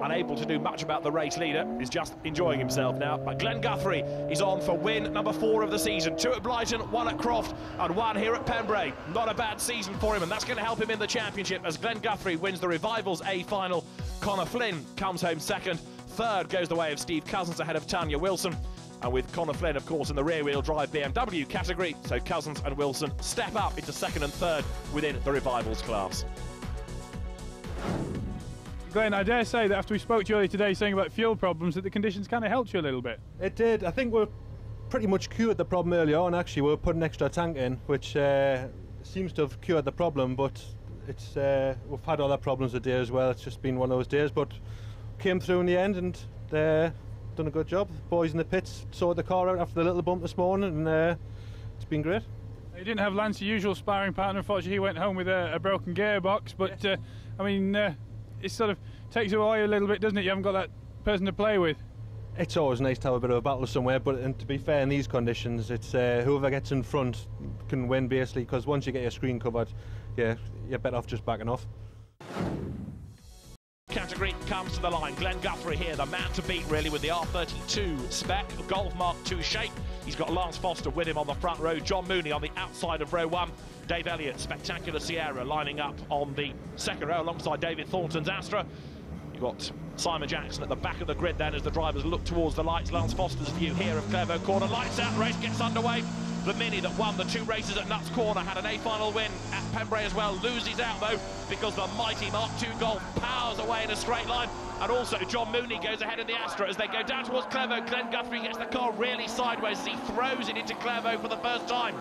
unable to do much about the race leader, is just enjoying himself now. But Glenn Guthrie is on for win number 4 of the season. 2 at Blyton, 1 at Croft, and 1 here at Pembrey. Not a bad season for him, and that's going to help him in the championship as Glenn Guthrie wins the Revivals A final. Connor Flynn comes home second. Third goes the way of Steve Cousins ahead of Tanya Wilson. And with Connor Flynn, of course, in the rear-wheel drive BMW category, so Cousins and Wilson step up into second and third within the Revivals class. Glenn, I dare say that after we spoke to you earlier today saying about fuel problems, that the conditions kind of helped you a little bit. It did. I think we're pretty much cured the problem early on. Actually, we were putting an extra tank in, which seems to have cured the problem, but it's we've had other problems today as well. It's just been one of those days, but came through in the end and done a good job. Boys in the pits sorted the car out after the little bump this morning, and it's been great. You didn't have Lance, your usual sparring partner. Unfortunately, he went home with a broken gearbox, but yes. I mean, it sort of takes away a little bit, doesn't it? You haven't got that person to play with. It's always nice to have a bit of a battle somewhere, but and to be fair, in these conditions, it's whoever gets in front can win, basically, because once you get your screen covered, yeah, you're better off just backing off. Category comes to the line. Glenn Guthrie here, the man to beat really, with the R32 spec, Golf Mark II shape. He's got Lance Foster with him on the front row, John Mooney on the outside of row 1, Dave Elliott, Spectacular Sierra, lining up on the second row alongside David Thornton's Astra. You've got Simon Jackson at the back of the grid then as the drivers look towards the lights. Lance Foster's view here of Clairvaux Corner. Lights out, race gets underway. The Mini that won the 2 races at Nuts Corner had an A final win at Pembrey as well. Loses out though because the mighty Mark II Golf powers away in a straight line. And also John Mooney goes ahead in the Astra as they go down towards Clairvaux. Glenn Guthrie gets the car really sideways as he throws it into Clairvaux for the first time.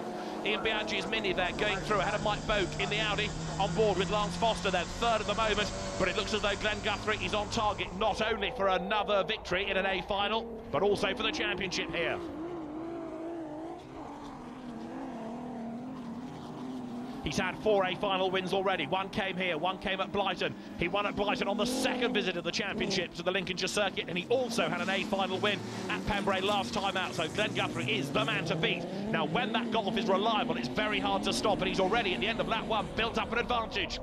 Ian Biaggi's Mini there going through ahead of Mike Boak in the Audi, on board with Lance Foster then third at the moment, but it looks as though Glenn Guthrie is on target not only for another victory in an A final but also for the championship here. He's had 4 A final wins already. 1 came here, 1 came at Blyton. He won at Blyton on the second visit of the championship to the Lincolnshire circuit, and he also had an A final win at Pembrey last time out. So Glenn Guthrie is the man to beat. Now, when that Golf is reliable, it's very hard to stop, and he's already at the end of lap 1 built up an advantage.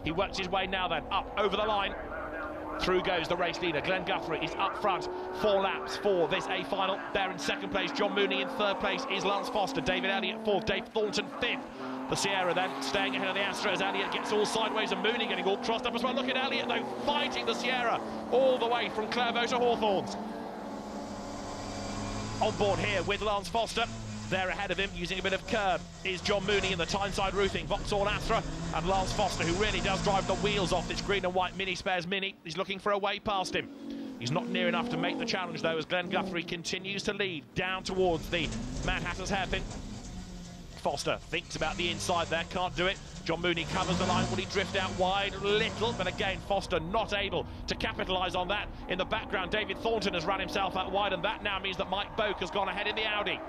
He works his way now then up over the line. Through goes the race leader. Glenn Guthrie is up front. 4 laps for this A final. There in second place, John Mooney. In third place is Lance Foster. David Elliott fourth. Dave Thornton fifth. The Sierra then staying ahead of the Astra as Elliott gets all sideways, and Mooney getting all crossed up as well. Look at Elliott though, fighting the Sierra all the way from Clairvaux to Hawthorns. On board here with Lance Foster. There ahead of him, using a bit of curb, is John Mooney in the Tyneside Roofing Vauxhall really and Lance Foster, who really does drive the wheels off this green and white Mini Spares Mini. He's looking for a way past him. He's not near enough to make the challenge though, as Glenn Guthrie continues to lead down towards the Mad Hatter's hairpin. Foster thinks about the inside there, can't do it. John Mooney covers the line. Will he drift out wide? Little, but again, Foster not able to capitalise on that. In the background, David Thornton has run himself out wide, and that now means that Mike Boak has gone ahead in the Audi.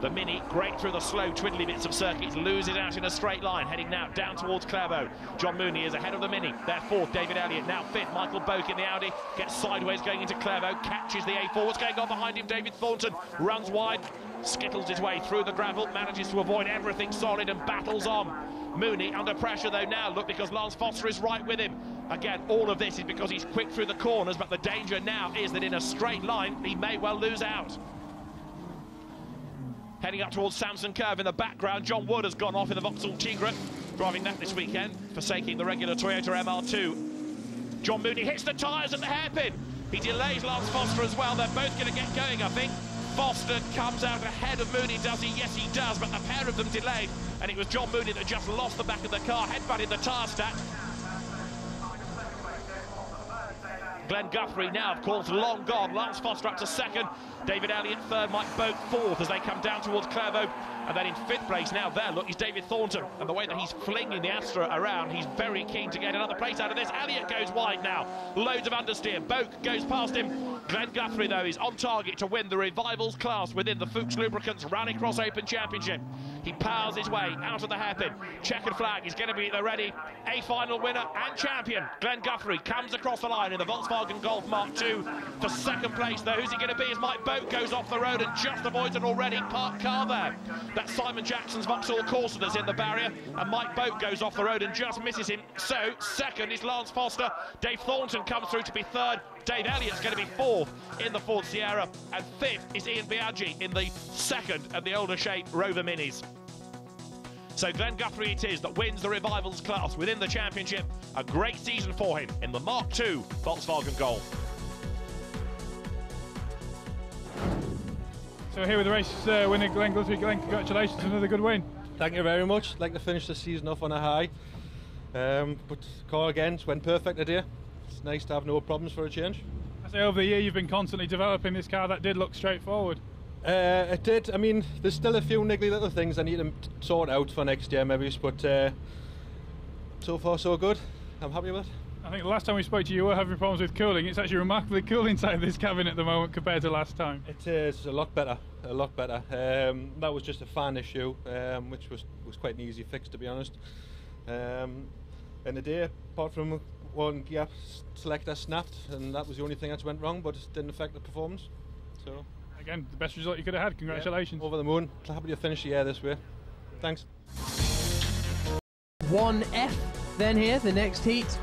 The Mini, great through the slow twiddly bits of circuits, loses out in a straight line, heading now down towards Clairvaux. John Mooney is ahead of the Mini. There fourth, David Elliott, now fifth. Michael Boak in the Audi, gets sideways going into Clairvaux, catches the A4. What's going on behind him? David Thornton runs wide, skittles his way through the gravel, manages to avoid everything solid and battles on. Mooney under pressure though now, look, because Lance Foster is right with him. Again, all of this is because he's quick through the corners, but the danger now is that in a straight line, he may well lose out. Heading up towards Samson Curve in the background, John Wood has gone off in the Vauxhall Tigre, driving that this weekend, forsaking the regular Toyota MR2. John Mooney hits the tyres at the hairpin. He delays Lance Foster as well. They're both going to get going, I think. Foster comes out ahead of Mooney, does he? Yes, he does, but the pair of them delayed, and it was John Mooney that just lost the back of the car, headbutted the tyre stack. Glenn Guthrie now, of course, long gone. Lance Foster up to second. David Elliott third. Mike Boak fourth as they come down towards Clairvaux. And then in fifth place now there, look, is David Thornton. And the way that he's flinging the Astra around, he's very keen to get another place out of this. Elliott goes wide now. Loads of understeer. Boak goes past him. Glenn Guthrie, though, is on target to win the Revivals class within the Fuchs Lubricants Rallycross Open Championship. He powers his way out of the hairpin. Checkered flag is going to be the ready. A final winner and champion. Glenn Guthrie comes across the line in the Volkswagen Golf Mark II for second place, though. Who's he going to be as Mike Boak goes off the road and just avoids an already parked car there. That's Simon Jackson's Vauxhall Corsa that's in the barrier, and Mike Boat goes off the road and just misses him. So second is Lance Foster. Dave Thornton comes through to be third. Dave Elliott's going to be fourth in the Ford Sierra, and fifth is Ian Biaggi in the second of the older shape Rover Minis. So Glenn Guthrie it is that wins the Revivals class within the championship. A great season for him in the Mark II Volkswagen Golf. So here with the race winner Glenn Guthrie. Glenn, congratulations, another good win. Thank you very much. I'd like to finish the season off on a high. But car again went perfect today. It's nice to have no problems for a change. I say over the year you've been constantly developing this car. That did look straightforward. It did. I mean, there's still a few niggly little things I need to sort out for next year maybe, but so far so good. I'm happy with it. I think the last time we spoke to you were having problems with cooling. It's actually remarkably cool inside this cabin at the moment compared to last time. It is a lot better, a lot better. That was just a fan issue, which was quite an easy fix, to be honest. And the day, apart from one gear selector snapped, and that was the only thing that went wrong, but it didn't affect the performance. So again, the best result you could have had. Congratulations. Yeah, over the moon. Happy to finish the year this way. Thanks. 1F then here, the next heat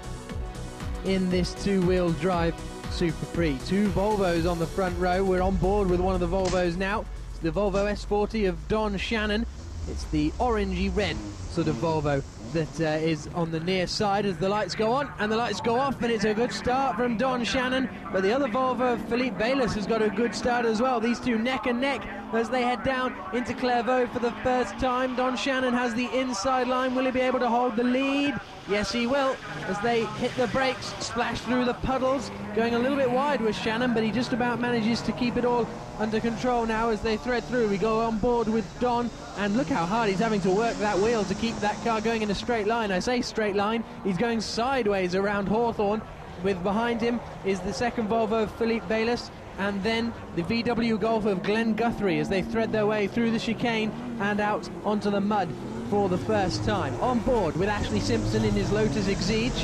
in this two-wheel drive Super Prix. Two Volvos on the front row. We're on board with one of the Volvos now. It's the Volvo S40 of Don Shannon. It's the orangey red sort of Volvo that is on the near side as the lights go on and the lights go off, and it's a good start from Don Shannon, but the other Volvo of Philippe Bayliss has got a good start as well. These two neck and neck as they head down into Clairvaux for the first time. Don Shannon has the inside line. Will he be able to hold the lead? Yes, he will, as they hit the brakes, splash through the puddles. Going a little bit wide with Shannon, but he just about manages to keep it all under control now as they thread through. We go on board with Don, and look how hard he's having to work that wheel to keep that car going in a straight line. I say straight line, he's going sideways around Hawthorne. With behind him is the second Volvo of Philippe Bayliss, and then the VW Golf of Glenn Guthrie as they thread their way through the chicane and out onto the mud for the first time. On board with Ashley Simpson in his Lotus Exige,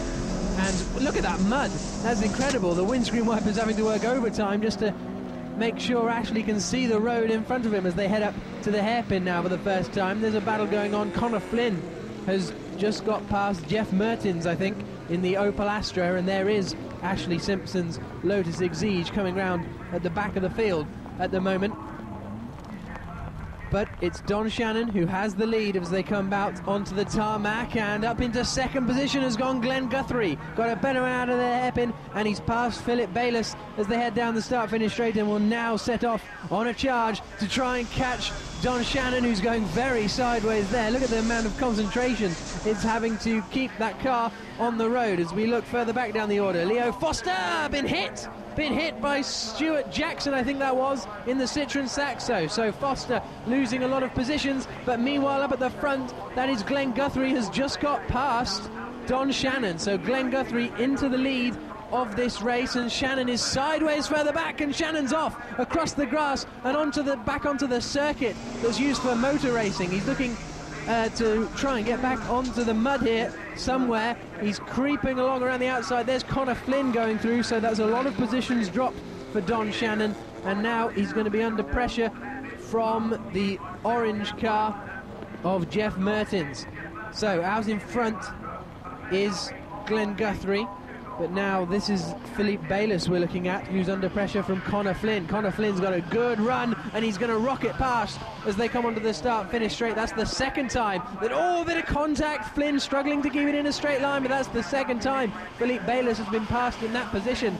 and look at that mud, that's incredible. The windscreen wipers having to work overtime just to make sure Ashley can see the road in front of him as they head up to the hairpin now for the first time. There's a battle going on. Connor Flynn has just got past Jeff Mertens, I think, in the Opel Astra, and there is Ashley Simpson's Lotus Exige coming round at the back of the field at the moment. But it's Don Shannon who has the lead as they come out onto the tarmac, and up into second position has gone Glenn Guthrie. Got a better one out of the hairpin, and he's passed Philippe Bayliss as they head down the start-finish straight, and will now set off on a charge to try and catch Don Shannon, who's going very sideways there. Look at the amount of concentration it's having to keep that car on the road as we look further back down the order. Leo Foster been hit by Stuart Jackson, I think that was, in the Citroen Saxo. So Foster losing a lot of positions, but meanwhile up at the front, that is Glenn Guthrie has just got past Don Shannon. So Glenn Guthrie into the lead of this race, and Shannon is sideways further back, and Shannon's off across the grass and back onto the circuit that's used for motor racing. He's looking to try and get back onto the mud here somewhere. He's creeping along around the outside. There's Connor Flynn going through, so that's a lot of positions dropped for Don Shannon, and now he's going to be under pressure from the orange car of Jeff Mertens. So out in front is Glenn Guthrie, but now this is Philippe Bayliss we're looking at, who's under pressure from Connor Flynn. Connor Flynn's got a good run, and he's going to rocket past as they come onto the start-finish straight. That's the second time that, a bit of contact. Flynn struggling to keep it in a straight line, but that's the second time Philippe Bayliss has been passed in that position.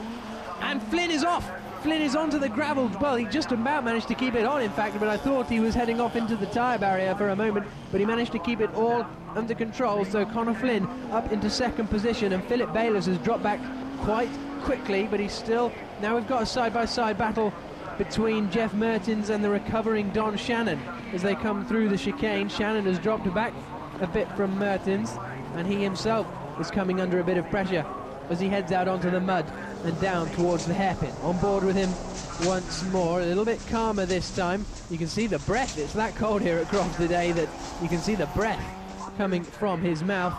And Flynn is off. Flynn is onto the gravel. Well, he just about managed to keep it on, in fact, but I thought he was heading off into the tyre barrier for a moment, but he managed to keep it all under control. So Connor Flynn up into second position, and Philippe Bayliss has dropped back quite quickly, but he's still... Now we've got a side-by-side battle between Jeff Mertens and the recovering Don Shannon as they come through the chicane. Shannon has dropped back a bit from Mertens, and he himself is coming under a bit of pressure as he heads out onto the mud and down towards the hairpin. On board with him once more, a little bit calmer this time. You can see the breath, it's that cold here at Croft today that you can see the breath coming from his mouth.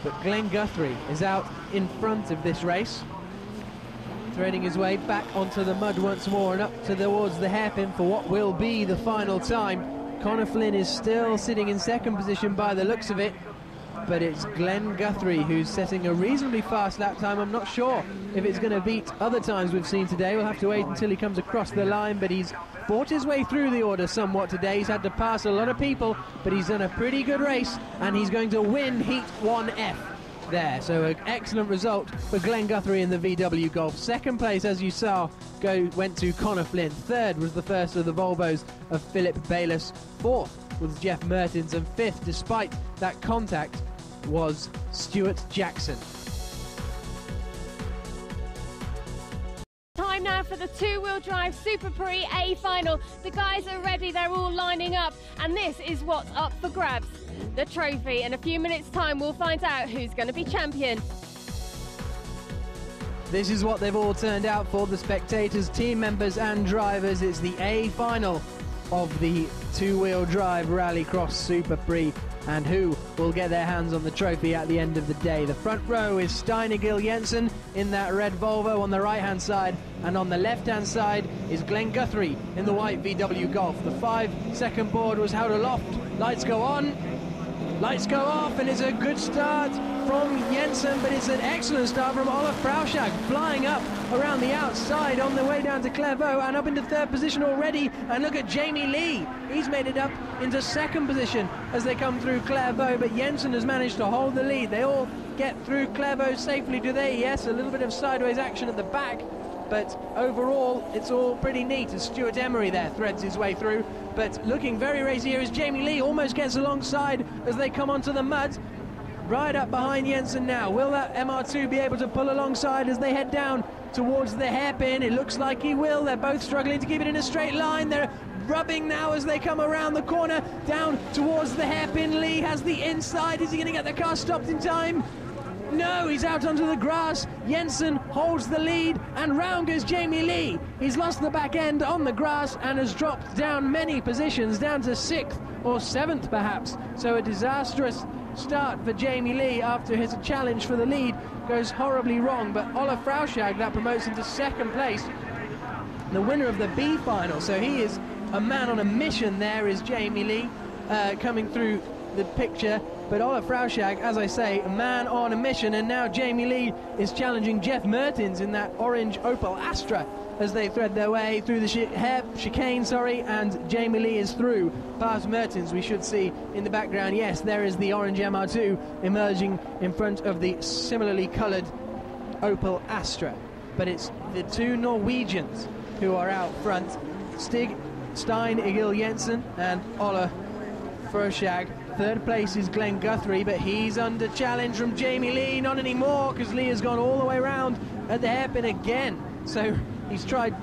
But Glenn Guthrie is out in front of this race, threading his way back onto the mud once more and up towards the hairpin for what will be the final time Connor Flynn is still sitting in second position by the looks of it, but it's Glenn Guthrie who's setting a reasonably fast lap time. I'm not sure if it's going to beat other times we've seen today. We'll have to wait until he comes across the line, but he's fought his way through the order somewhat today. He's had to pass a lot of people, but he's done a pretty good race, and he's going to win Heat 1F there. So an excellent result for Glenn Guthrie in the VW Golf. Second place, as you saw, went to Connor Flynn. Third was the first of the Volvos of Philip Bayless. Fourth was Jeff Mertens, and fifth, despite that contact, was Stuart Jackson. Time now for the two-wheel drive Super Prix A final. The guys are ready, they're all lining up, and this is what's up for grabs. The trophy. In a few minutes' time, we'll find out who's going to be champion. This is what they've all turned out for, the spectators, team members and drivers. It's the A final of the two-wheel drive Rallycross Super Prix, and who will get their hands on the trophy at the end of the day. The front row is Steiner Gill Jensen in that red Volvo on the right-hand side, and on the left-hand side is Glenn Guthrie in the white VW Golf. The 5-second board was held aloft. Lights go on, lights go off, and it's a good start from Jensen, but it's an excellent start from Olaf Frauschag, flying up around the outside on the way down to Clairvaux and up into third position already. And look at Jamie Lee, he's made it up into second position as they come through Clairvaux, but Jensen has managed to hold the lead. They all get through Clairvaux safely, do they? Yes, a little bit of sideways action at the back, but overall it's all pretty neat as Stuart Emery there threads his way through. But looking very racy here is Jamie Lee, almost gets alongside as they come onto the mud. Right up behind Jensen now. Will that MR2 be able to pull alongside as they head down towards the hairpin? It looks like he will. They're both struggling to keep it in a straight line. They're rubbing now as they come around the corner down towards the hairpin. Lee has the inside. Is he going to get the car stopped in time? No, he's out onto the grass. Jensen holds the lead, and round goes Jamie Lee. He's lost the back end on the grass and has dropped down many positions, down to 6th or 7th perhaps. So a disastrous start for Jamie Lee after his challenge for the lead goes horribly wrong. But Olaf Frauschag, that promotes him to second place, the winner of the B final. So he is a man on a mission. There is Jamie Lee coming through the picture. But Olaf Frauschag, as I say, a man on a mission, and now Jamie Lee is challenging Jeff Mertens in that orange Opel Astra as they thread their way through the chicane, and Jamie Lee is through past Mertens. We should see in the background, yes, there is the orange MR2 emerging in front of the similarly coloured Opel Astra. But it's the two Norwegians who are out front, Stein Egil Jensen and Olaf Frauschag. Third place is Glenn Guthrie, but he's under challenge from Jamie Lee. Not anymore, because Lee has gone all the way around at the hairpin again. So he's tried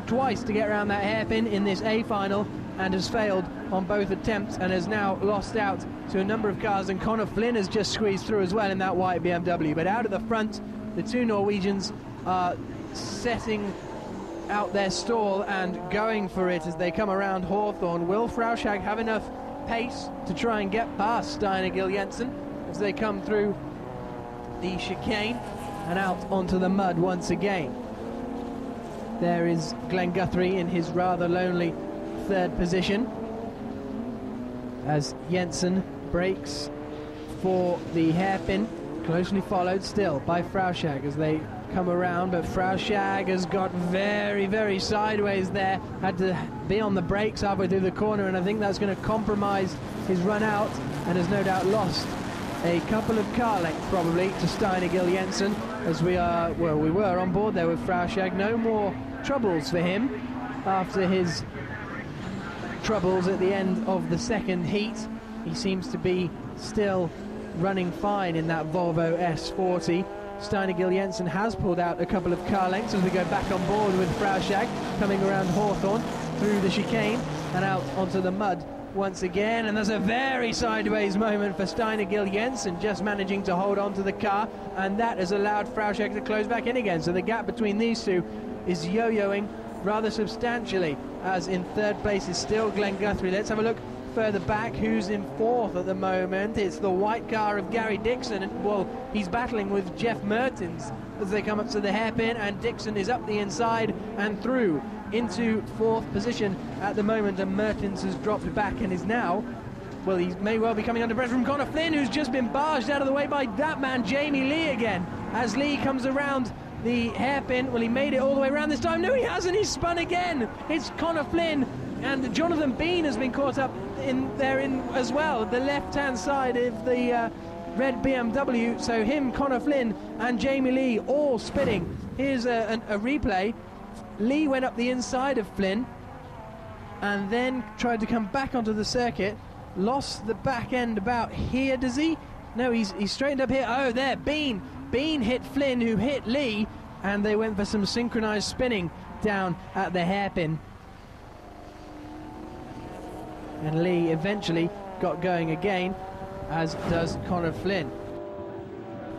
twice to get around that hairpin in this A final and has failed on both attempts and has now lost out to a number of cars, and Connor Flynn has just squeezed through as well in that white BMW. But out at the front, the two Norwegians are setting out their stall and going for it as they come around Hawthorne. Will Frauschag have enough pace to try and get past Steiner Gill Jensen as they come through the chicane and out onto the mud once again? There is Glenn Guthrie in his rather lonely third position as Jensen breaks for the hairpin, closely followed still by Frauschag as they come around. But Frauschag has got very, very sideways there, had to be on the brakes halfway through the corner, and I think that's going to compromise his run out, and has no doubt lost a couple of car lengths probably to Steiner Gill Jensen as we were on board there with Frauschag. No more troubles for him after his troubles at the end of the second heat. He seems to be still running fine in that Volvo S40. Steiner Gill Jensen has pulled out a couple of car lengths as we go back on board with Frauschag coming around Hawthorne through the chicane and out onto the mud once again. And there's a very sideways moment for Steiner Gill Jensen, just managing to hold on to the car, and that has allowed Frauschag to close back in again. So the gap between these two is yo-yoing rather substantially, as in third place is still Glenn Guthrie. Let's have a look further back. Who's in fourth at the moment? It's the white car of Gary Dixon, and well, he's battling with Jeff Mertens as they come up to the hairpin, and Dixon is up the inside and through into fourth position at the moment, and Mertens has dropped back and is now, well, he may well be coming under pressure from Connor Flynn, who's just been barged out of the way by that man Jamie Lee again, as Lee comes around the hairpin. Well, he made it all the way around this time. No, he hasn't. He's spun again. It's Connor Flynn, and Jonathan Bean has been caught up in there as well, the left-hand side of the red BMW. So him, Connor Flynn, and Jamie Lee all spinning. Here's a replay. Lee went up the inside of Flynn and then tried to come back onto the circuit. Lost the back end about here, does he? No, he's straightened up here. Oh, there, Bean hit Flynn, who hit Lee, and they went for some synchronized spinning down at the hairpin. And Lee eventually got going again, as does Connor Flynn.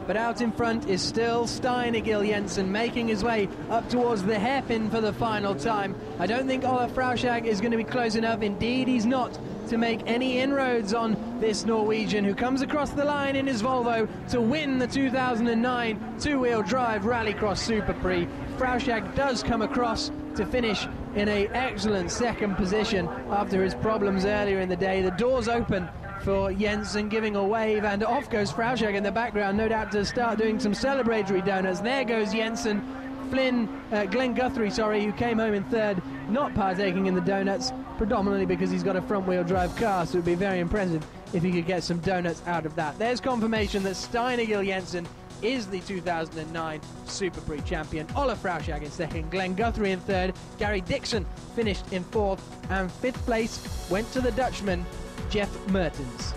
But out in front is still Steine-Egil Jensen, making his way up towards the hairpin for the final time. I don't think Olaf Frauschag is going to be close enough. Indeed, he's not, to make any inroads on this Norwegian, who comes across the line in his Volvo to win the 2009 two-wheel drive Rallycross Super Prix. Frauschag does come across to finish in an excellent second position after his problems earlier in the day. The doors open for Jensen, giving a wave, and off goes Frauschag in the background, no doubt to start doing some celebratory donuts. There goes Jensen. Glenn Guthrie, who came home in third, not partaking in the donuts, predominantly because he's got a front-wheel drive car, so it would be very impressive if he could get some donuts out of that. There's confirmation that Steine-Egil Jensen is the 2009 Super Prix champion. Olaf Frauschag in second, Glenn Guthrie in third, Gary Dixon finished in fourth, and fifth place went to the Dutchman, Jeff Mertens.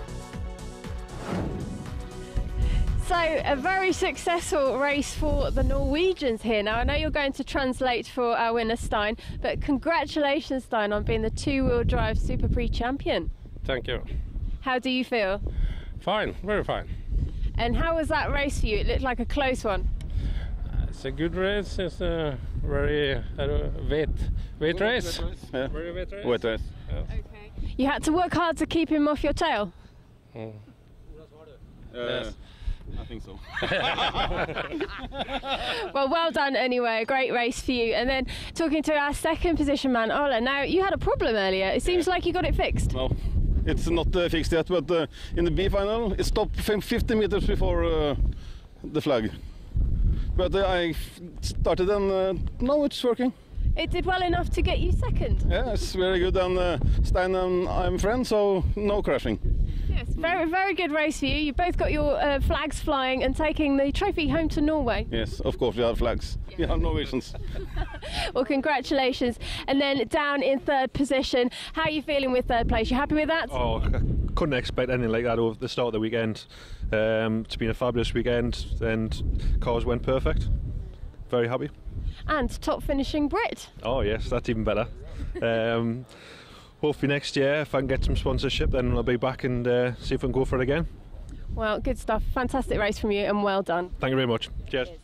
So, a very successful race for the Norwegians here. Now, I know you're going to translate for our winner Stein, but congratulations, Stein, on being the two-wheel drive Super Prix champion. Thank you. How do you feel? Fine, very fine. And how was that race for you? It looked like a close one. It's a good race. It's a very wet race. Yeah. Very wet race. Wet race. Yeah. Okay. You had to work hard to keep him off your tail? Yes. I think so. Well done anyway. A great race for you. And then talking to our second position man, Ola. Now, you had a problem earlier. It seems like you got it fixed. No, it's not fixed yet, but in the B final it stopped 50 meters before the flag. But I started and now it's working. It did well enough to get you second. Yeah, it's very good, and Stein and I'm friends, so no crashing. Yes, very good race for you. You both got your flags flying and taking the trophy home to Norway. Yes, of course we have flags. We have Norwegians. Well, congratulations. And then down in third position, how are you feeling with third place? You happy with that? Oh, I couldn't expect anything like that over the start of the weekend. It's been a fabulous weekend, and cars went perfect. Very happy. And top finishing Brit. Oh yes, that's even better. Hopefully next year, if I can get some sponsorship, then I'll be back and see if I can go for it again. Well, good stuff. Fantastic race from you, and well done. Thank you very much. Cheers. Cheers.